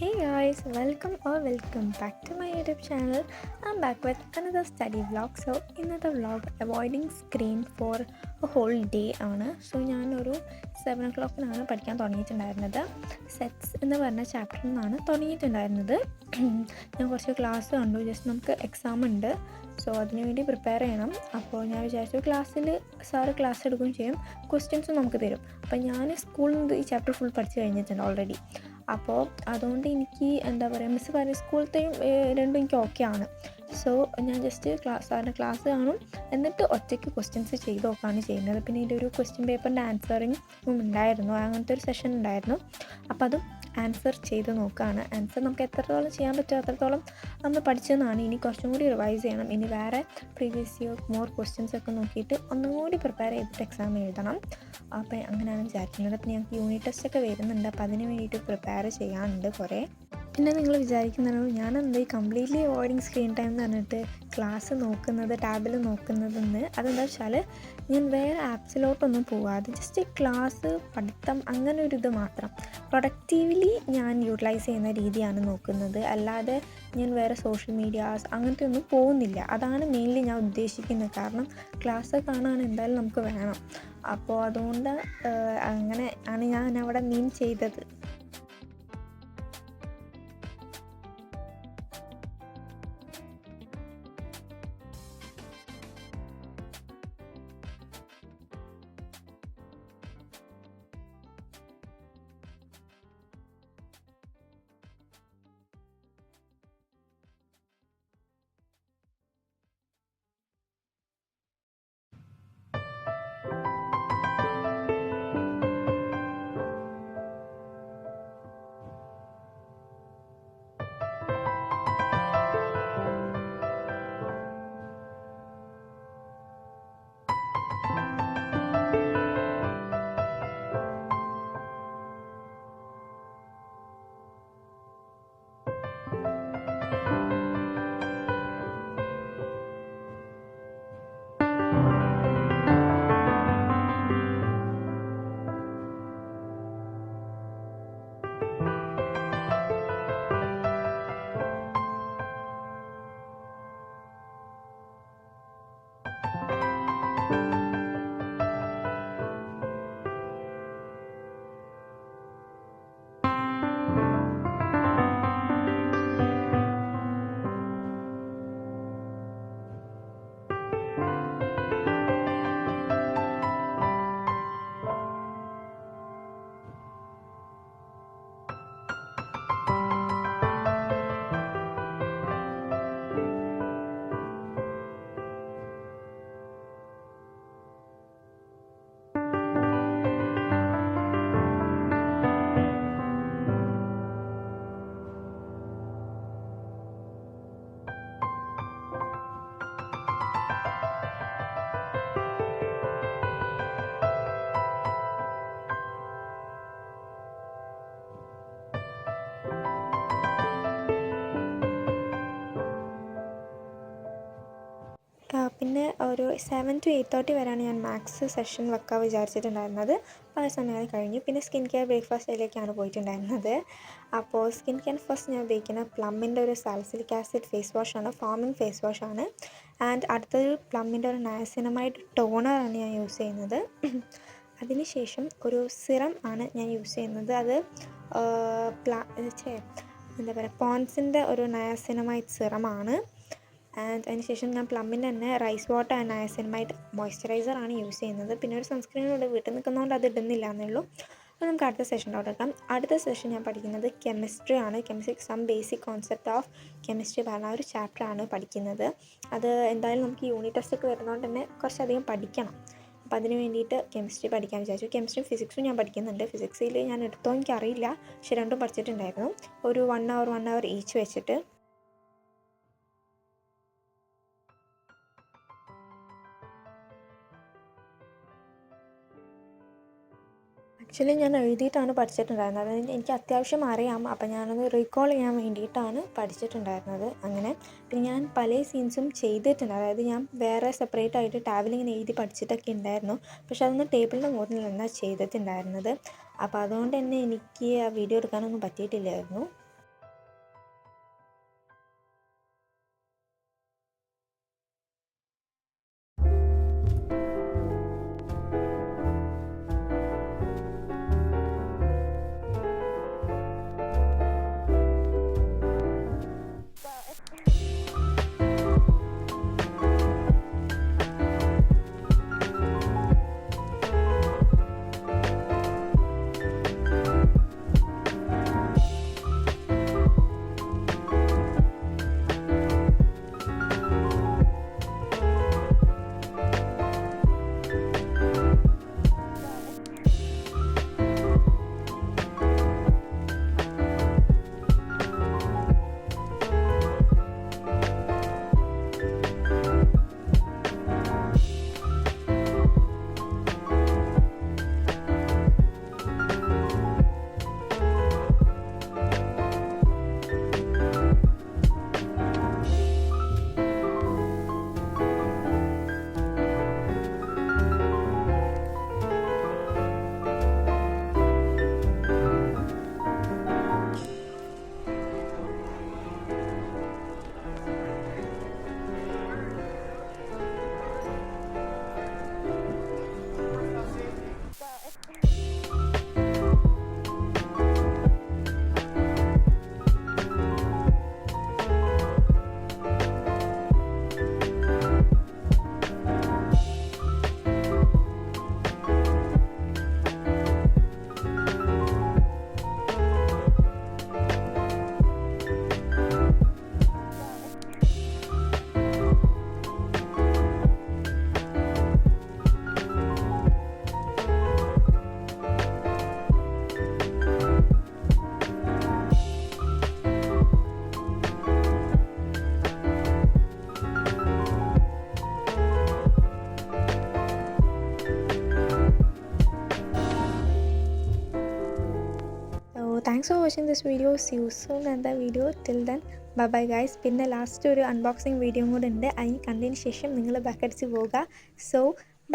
Hey guys, welcome back to my YouTube channel. I'm back with another study vlog. So ഇന്നത്തെ vlog avoiding screen for a whole day ആണ്. So ഞാനൊരു 7 o'clockനാണ് പഠിക്കാൻ തുടങ്ങിയിട്ടുണ്ടായിരുന്നത്. Sets എന്ന് പറഞ്ഞ ചാപ്റ്ററിൽ നിന്നാണ് തുടങ്ങിയിട്ടുണ്ടായിരുന്നത്. ഞാൻ കുറച്ച് ക്ലാസ് കണ്ടു, ജസ്റ്റ് നമുക്ക് എക്സാം ഉണ്ട്. സോ അതിനു വേണ്ടി പ്രിപ്പയർ ചെയ്യണം. അപ്പോൾ ഞാൻ വിചാരിച്ചു ക്ലാസ്സിൽ സാറ് ക്ലാസ് എടുക്കുകയും ചെയ്യും, ക്വസ്റ്റ്യൻസും നമുക്ക് തരും. അപ്പോൾ ഞാൻ സ്കൂളിൽ നിന്ന് ഈ ചാപ്റ്റർ ഫുൾ പഠിച്ചു കഴിഞ്ഞിട്ടുണ്ട് ഓൾറെഡി. അപ്പോൾ അതുകൊണ്ട് എനിക്ക് എന്താ പറയുക, മിസ്സ് പറഞ്ഞ സ്കൂളത്തെയും രണ്ടും എനിക്ക് ഓക്കെ ആണ്. സോ ഞാൻ ജസ്റ്റ് സാറിൻ്റെ ക്ലാസ് കാണും, എന്നിട്ട് ഒറ്റയ്ക്ക് ക്വസ്റ്റ്യൻസ് ചെയ്ത് നോക്കുകയാണ് ചെയ്യുന്നത്. പിന്നെ ഇതിൻ്റെ ഒരു ക്വസ്റ്റ്യൻ പേപ്പറിൻ്റെ ആൻസറിങ്ങും ഉണ്ടായിരുന്നു, അങ്ങനത്തെ ഒരു സെഷൻ ഉണ്ടായിരുന്നു. അപ്പോൾ അതും ആൻസർ ചെയ്ത് നോക്കുകയാണ്. ആൻസർ നമുക്ക് എത്രത്തോളം ചെയ്യാൻ പറ്റുമോ അത്രത്തോളം നമ്മൾ പഠിച്ചതെന്നാണ്. ഇനി കുറച്ചും കൂടി റിവൈസ് ചെയ്യണം. ഇനി വേറെ പ്രീവിയസ് ഇയർ മോർ ക്വസ്റ്റ്യൻസ് ഒക്കെ നോക്കിയിട്ട് ഒന്നും കൂടി പ്രിപ്പയർ ചെയ്തിട്ട് എക്സാം എഴുതണം. അപ്പോൾ അങ്ങനെയാണ് വിചാരിക്കുന്നത്. അപ്പോൾ ഞങ്ങൾക്ക് യൂണിറ്റ് ടെസ്റ്റ് ഒക്കെ വരുന്നുണ്ട്, അപ്പോൾ അതിന് വേണ്ടിയിട്ട് പ്രിപ്പയർ ചെയ്യാനുണ്ട് കുറേ. പിന്നെ നിങ്ങൾ വിചാരിക്കുന്നതാണോ ഞാനെന്താ ഈ കംപ്ലീറ്റ്ലി അവോയ്ഡിങ് സ്ക്രീൻ ടൈം എന്ന് പറഞ്ഞിട്ട് ക്ലാസ് നോക്കുന്നത്, ടാബിൽ നോക്കുന്നതെന്ന്. അതെന്താ വെച്ചാൽ ഞാൻ വേറെ ആപ്സിലോട്ടൊന്നും പോകാതെ ജസ്റ്റ് ക്ലാസ്, പഠിത്തം, അങ്ങനെ ഒരു ഇത് മാത്രം പ്രൊഡക്റ്റീവ്ലി ഞാൻ യൂട്ടിലൈസ് ചെയ്യുന്ന രീതിയാണ് നോക്കുന്നത്. അല്ലാതെ ഞാൻ വേറെ സോഷ്യൽ മീഡിയാസ് അങ്ങനത്തെ ഒന്നും പോകുന്നില്ല. അതാണ് മെയിൻലി ഞാൻ ഉദ്ദേശിക്കുന്നത്. കാരണം ക്ലാസ് കാണാൻ എന്തായാലും നമുക്ക് വേണം. അപ്പോൾ അതുകൊണ്ട് അങ്ങനെ ആണ് ഞാൻ അവിടെ മീൻ ചെയ്തത്. പിന്നെ ഒരു 7 to 8:30 വരെയാണ് ഞാൻ മാത്സ് സെഷൻ വെക്കാൻ വിചാരിച്ചിട്ടുണ്ടായിരുന്നത്. അപ്പോൾ ആ സമയം കഴിഞ്ഞു. പിന്നെ സ്കിൻ കെയർ ബ്രേക്ക്ഫാസ്റ്റിലേക്കാണ് പോയിട്ടുണ്ടായിരുന്നത്. അപ്പോൾ സ്കിൻ കെയർ ഫസ്റ്റ് ഞാൻ ഉപയോഗിക്കുന്ന പ്ലമ്മിൻ്റെ ഒരു സാലിസിലിക് ആസിഡ് ഫേസ് വാഷാണ്, ഫാമിംഗ് ഫേസ് വാഷാണ്. ആൻഡ് അടുത്തൊരു പ്ലമ്മിൻ്റെ ഒരു നയസിനമൈഡ് ടോണറാണ് ഞാൻ യൂസ് ചെയ്യുന്നത്. അതിനുശേഷം ഒരു സിറം ആണ് ഞാൻ യൂസ് ചെയ്യുന്നത്. അത് എന്താ പറയുക, പോൺസിൻ്റെ ഒരു നയസിനമൈഡ് സിറമാണ്. ആൻഡ് അതിനുശേഷം ഞാൻ പ്ലമ്മിൻ്റെ തന്നെ റൈസ് വാട്ടർ ആൻഡ് നയസിനമൈഡ് മോയ്സ്ചറൈസറാണ് യൂസ് ചെയ്യുന്നത്. പിന്നെ ഒരു സൺസ്ക്രീനോട് വീട്ടിൽ നിൽക്കുന്നതുകൊണ്ട് അത് ഇടുന്നില്ല എന്നുള്ളൂ. അപ്പോൾ നമുക്ക് അടുത്ത സെഷനിലോട്ട് എടുക്കാം. അടുത്ത സെഷൻ ഞാൻ പഠിക്കുന്നത് കെമിസ്ട്രി ആണ്. Chemistry some basic concept of chemistry പറഞ്ഞ ഒരു ചാപ്റ്ററാണ് പഠിക്കുന്നത്. അത് എന്തായാലും നമുക്ക് യൂണിറ്റ് ടെസ്റ്റ് ഒക്കെ വരുന്നതുകൊണ്ട് തന്നെ കുറച്ചധികം പഠിക്കണം. അപ്പോൾ അതിന് വേണ്ടിയിട്ട് കെമിസ്ട്രി പഠിക്കാൻ വിചാരിച്ചു. കെമിസ്ട്രിയും ഫിസിക്സും ഞാൻ പഠിക്കുന്നുണ്ട്. ഫിസിക്സിൽ ഞാൻ എടുത്തോ എനിക്കറിയില്ല, പക്ഷെ രണ്ടും പഠിച്ചിട്ടുണ്ടായിരുന്നു. ഒരു 1 hour ഈച്ച് വെച്ചിട്ട്. ആക്ച്വലി ഞാൻ എഴുതിയിട്ടാണ് പഠിച്ചിട്ടുണ്ടായിരുന്നത്. അതായത് എനിക്ക് അത്യാവശ്യം അറിയാം, അപ്പോൾ ഞാനത് റീകോൾ ചെയ്യാൻ വേണ്ടിയിട്ടാണ് പഠിച്ചിട്ടുണ്ടായിരുന്നത്. അങ്ങനെ പിന്നെ ഞാൻ പല സീൻസും ചെയ്തിട്ടുണ്ട്. അതായത് ഞാൻ വേറെ സെപ്പറേറ്റ് ആയിട്ട് ടാബിലിങ്ങനെ എഴുതി പഠിച്ചിട്ടൊക്കെ ഉണ്ടായിരുന്നു, പക്ഷെ അതൊന്നും ടേബിളിൻ്റെ മുകളിലല്ല ചെയ്തിട്ടുണ്ടായിരുന്നത്. അപ്പോൾ അതുകൊണ്ട് തന്നെ എനിക്ക് ആ വീഡിയോ എടുക്കാനൊന്നും പറ്റിയിട്ടില്ലായിരുന്നു. Thanks for watching this video. See you soon in the video. Till then bye bye guys. പിന്നെ ലാസ്റ്റ് ഒരു അൺബോക്സിങ് വീഡിയോ കൂടെ ഉണ്ട്. അതിന് കണ്ടതിന് ശേഷം നിങ്ങൾ ബാക്കടിച്ച് പോവുക. So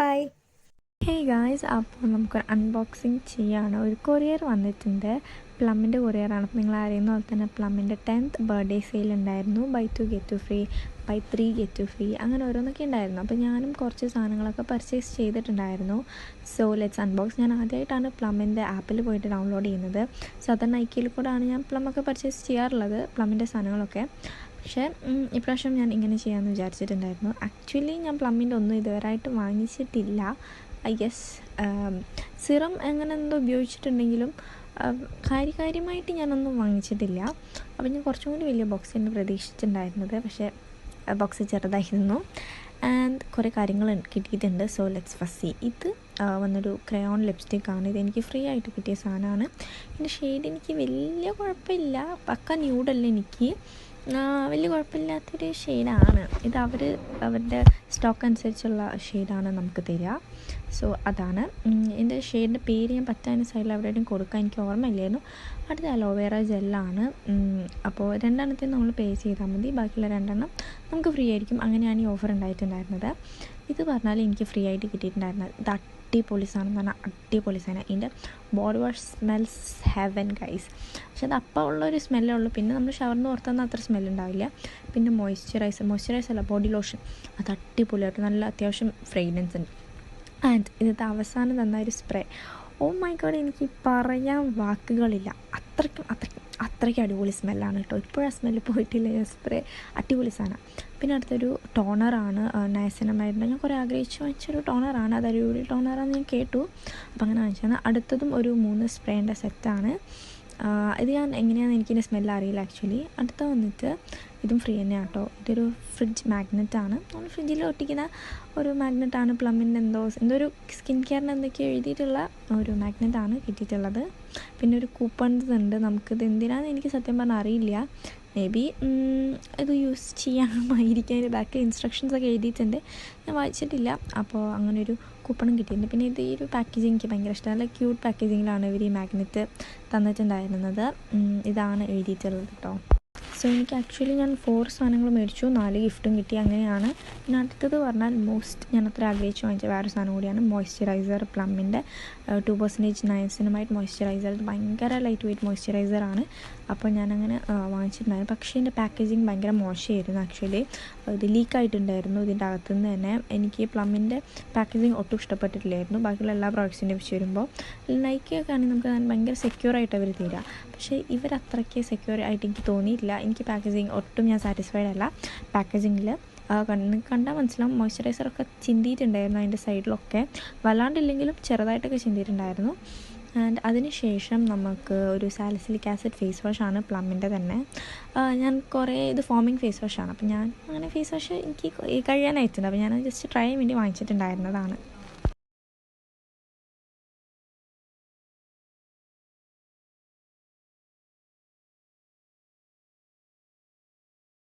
by. ഹേയ് ഗായ്സ്, അപ്പോൾ നമുക്കൊരു അൺബോക്സിങ് ചെയ്യാണ്. ഒരു കൊറിയർ വന്നിട്ടുണ്ട്. പ്ലമ്മിൻ്റെ കൊറിയറാണ്. അപ്പോൾ നിങ്ങൾ അറിയുന്ന പോലെ തന്നെ പ്ലമ്മിൻ്റെ 10th ബർത്ത്ഡേ സെയിൽ ഉണ്ടായിരുന്നു. Buy 2 get 2 free, buy 3 get 2 free, അങ്ങനെ ഓരോന്നൊക്കെ ഉണ്ടായിരുന്നു. അപ്പോൾ ഞാനും കുറച്ച് സാധനങ്ങളൊക്കെ പർച്ചേസ് ചെയ്തിട്ടുണ്ടായിരുന്നു. So let's unbox. ഞാൻ ആദ്യമായിട്ടാണ് പ്ലമ്മിൻ്റെ ആപ്പിൽ പോയിട്ട് ഡൗൺലോഡ് ചെയ്യുന്നത്. സാധാരണ നൈക്കിയിൽ കൂടെയാണ് ഞാൻ പ്ലമ്മൊക്കെ പർച്ചേസ് ചെയ്യാറുള്ളത്, പ്ലമ്മിൻ്റെ സാധനങ്ങളൊക്കെ. പക്ഷേ ഇപ്രാവശ്യം ഞാൻ ഇങ്ങനെ ചെയ്യാമെന്ന് വിചാരിച്ചിട്ടുണ്ടായിരുന്നു. ആക്ച്വലി ഞാൻ പ്ലമ്മിൻ്റെ ഒന്നും ഇതുവരെയായിട്ട് വാങ്ങിച്ചിട്ടില്ല. ഐ ഗെസ് സിറം അങ്ങനെ എന്തോ ഉപയോഗിച്ചിട്ടുണ്ടെങ്കിലും കാര്യമായിട്ട് ഞാനൊന്നും വാങ്ങിച്ചിട്ടില്ല. അപ്പോൾ ഞാൻ കുറച്ചും കൂടി വലിയ ബോക്സ് തന്നെ പ്രതീക്ഷിച്ചിട്ടുണ്ടായിരുന്നത്, പക്ഷേ ബോക്സ് ചെറുതായിരുന്നു. ആൻഡ് കുറേ കാര്യങ്ങൾ കിട്ടിയിട്ടുണ്ട്. So let's first see. ഇത് വന്നൊരു ക്രയോൺ ലിപ്സ്റ്റിക്കാണ്. ഇതെനിക്ക് ഫ്രീ ആയിട്ട് കിട്ടിയ സാധനമാണ്. ഇതിൻ്റെ ഷെയ്ഡ് എനിക്ക് വലിയ കുഴപ്പമില്ല, പക്ക ന്യൂഡല്ല, എനിക്ക് വലിയ കുഴപ്പമില്ലാത്തൊരു ഷെയ്ഡാണ് ഇത്. അവരുടെ സ്റ്റോക്ക് അനുസരിച്ചുള്ള ഷെയ്ഡാണ് നമുക്ക് തരിക. സോ അതാണ് എൻ്റെ ഷെയ്ഡിൻ്റെ പേര്. ഞാൻ പറ്റാൻ സൈഡിൽ എവിടെയും കൊടുക്കാൻ എനിക്ക് ഓർമ്മയില്ലായിരുന്നു. അടുത്ത അലോവേറ ജെല്ലാണ്. അപ്പോൾ 2 എണ്ണത്തിന് നമ്മൾ പേ ചെയ്താൽ മതി, ബാക്കിയുള്ള 2 എണ്ണം നമുക്ക് ഫ്രീ ആയിരിക്കും. അങ്ങനെയാണ് ഈ ഓഫർ ഉണ്ടായിട്ടുണ്ടായിരുന്നത്. ഇത് പറഞ്ഞാൽ എനിക്ക് ഫ്രീ ആയിട്ട് കിട്ടിയിട്ടുണ്ടായിരുന്നത്. ഇത് അടിപൊളി സാധനം എന്ന് പറഞ്ഞാൽ അടിപൊളി സാധനം. ഇതിൻ്റെ body wash smells heaven guys. പക്ഷെ അത് അപ്പം ഉള്ളൊരു സ്മെല്ലേ ഉള്ളൂ. പിന്നെ നമ്മൾ ഷവറിന് പുറത്തുനിന്ന് അത്ര സ്മെല്ലുണ്ടാവില്ല. പിന്നെ മോയ്സ്ചറൈസർ അല്ല, ബോഡി ലോഷൻ, അത് അടിപൊളിയായിട്ട് നല്ല അത്യാവശ്യം ഫ്രേഗ്രൻസ് ഉണ്ട്. ആൻഡ് ഇതിൻ്റെ അവസാനം തന്ന ഒരു സ്പ്രേ, ഓ മൈ ഗോഡ്, എനിക്ക് പറയാൻ വാക്കുകളില്ല. അത്രയ്ക്കും അടിപൊളി സ്മെല്ലാണ് കേട്ടോ. ഇപ്പോഴും ആ സ്മെല്ല് പോയിട്ടില്ല. സ്പ്രേ അടിപൊളി സാധനം. പിന്നെ അടുത്തൊരു ടോണറാണ്, നയസിനമൈഡിൻ്റെ. ഞാൻ കുറേ ആഗ്രഹിച്ച് വാങ്ങിച്ചൊരു ടോണറാണ്. അത് അടിപൊളി ടോണറാണെന്ന് ഞാൻ കേട്ടു. അപ്പോൾ അങ്ങനെ വാങ്ങിച്ചതാണ്. അടുത്തതും ഒരു 3 സ്പ്രേൻ്റെ സെറ്റാണ്. ഇത് ഞാൻ എങ്ങനെയാണെന്ന് എനിക്കിൻ്റെ സ്മെല്ല് അറിയില്ല ആക്ച്വലി. അടുത്ത വന്നിട്ട് ഇതും ഫ്രീ തന്നെയാണ് കേട്ടോ. ഇതൊരു ഫ്രിഡ്ജ് മാഗ്നറ്റാണ്. നമ്മൾ ഫ്രിഡ്ജിൽ ഒട്ടിക്കുന്ന ഒരു മാഗ്നറ്റാണ്. പ്ലമ്മിൻ്റെ എന്തോ ഒരു സ്കിൻ കെയറിന് എന്തൊക്കെയോ എഴുതിയിട്ടുള്ള ഒരു മാഗ്നറ്റാണ് കിട്ടിയിട്ടുള്ളത്. പിന്നെ ഒരു കൂപ്പൺസ് ഉണ്ട്. നമുക്കിത് എന്തിനാണെന്ന് എനിക്ക് സത്യം പറഞ്ഞാൽ അറിയില്ല. മേ ബി ഇത് യൂസ് ചെയ്യാമായിരിക്കും. അതിൻ്റെ ബാക്കിൽ ഇൻസ്ട്രക്ഷൻസൊക്കെ എഴുതിയിട്ടുണ്ട്, ഞാൻ വായിച്ചിട്ടില്ല. അപ്പോൾ അങ്ങനെ ഒരു കൂപ്പണും കിട്ടിയിട്ടുണ്ട്. പിന്നെ ഇത് ഈ ഒരു പാക്കേജിങ് എനിക്ക് ഭയങ്കര ഇഷ്ടം. നല്ല ക്യൂട്ട് പാക്കേജിങ്ങിലാണ് ഇവർ ഈ മാഗ്നറ്റ് തന്നിട്ടുണ്ടായിരുന്നത്. ഇതാണ് എഴുതിയിട്ടുള്ളത് കേട്ടോ. സോ എനിക്ക് ആക്ച്വലി ഞാൻ 4 സാധനങ്ങൾ മേടിച്ചു, 4 ഗിഫ്റ്റും കിട്ടി. അങ്ങനെയാണ്. പിന്നെ അടുത്തത് പറഞ്ഞാൽ ഞാൻ അത്ര ആഗ്രഹിച്ച് വാങ്ങിച്ച വേറെ സാധനം കൂടിയാണ് മോയ്സ്ചറൈസർ. പ്ലമ്മിൻ്റെ 2% niacinamide moisturiser. ഇത് ഭയങ്കര ലൈറ്റ് വെയ്റ്റ് മോയ്സ്ചറൈസറാണ്. അപ്പോൾ ഞാനങ്ങനെ വാങ്ങിച്ചിട്ടുണ്ടായിരുന്നു. പക്ഷേ ഇതിൻ്റെ പാക്കേജിങ് ഭയങ്കര മോശമായിരുന്നു ആക്ച്വലി. ഇത് ലീക്കായിട്ടുണ്ടായിരുന്നു ഇതിൻ്റെ അകത്തുനിന്ന് തന്നെ. എനിക്ക് പ്ലമ്മിൻ്റെ പാക്കേജിങ് ഒട്ടും ഇഷ്ടപ്പെട്ടിട്ടില്ലായിരുന്നു. ബാക്കിയുള്ള എല്ലാ പ്രോഡക്ട്സിൻ്റെ വെച്ച് വരുമ്പോൾ നൈക്കിയൊക്കെ ആണെങ്കിൽ നമുക്ക് ഭയങ്കര സെക്യൂറായിട്ട് അവർ തരിക. പക്ഷേ ഇവരത്രയ്ക്ക് സെക്യൂർ ആയിട്ട് എനിക്ക് തോന്നിയിട്ടില്ല. എനിക്ക് പാക്കേജിങ് ഒട്ടും ഞാൻ സാറ്റിസ്ഫൈഡ് അല്ല. പാക്കേജിങ്ങിൽ കണ്ടാൽ മനസ്സിലാവും മോയ്സ്ചറൈസറൊക്കെ ചിന്തിയിട്ടുണ്ടായിരുന്നു അതിൻ്റെ സൈഡിലൊക്കെ, വല്ലാണ്ടില്ലെങ്കിലും ചെറുതായിട്ടൊക്കെ ചിന്തിയിട്ടുണ്ടായിരുന്നു. ആൻഡ് അതിന് ശേഷം നമുക്ക് ഒരു സാലിസിലിക് ആസിഡ് ഫേസ് വാഷാണ് പ്ലമ്മിൻ്റെ തന്നെ. ഇത് ഫോമിങ് ഫേസ് വാഷാണ്. അപ്പോൾ ഞാൻ അങ്ങനെ ഫേസ് വാഷ് എനിക്ക് കഴിയാനായിട്ടുണ്ട്. അപ്പോൾ ഞാൻ ജസ്റ്റ് ട്രൈ ചെയ്യാൻ വേണ്ടി വാങ്ങിച്ചിട്ടുണ്ടായിരുന്നതാണ്.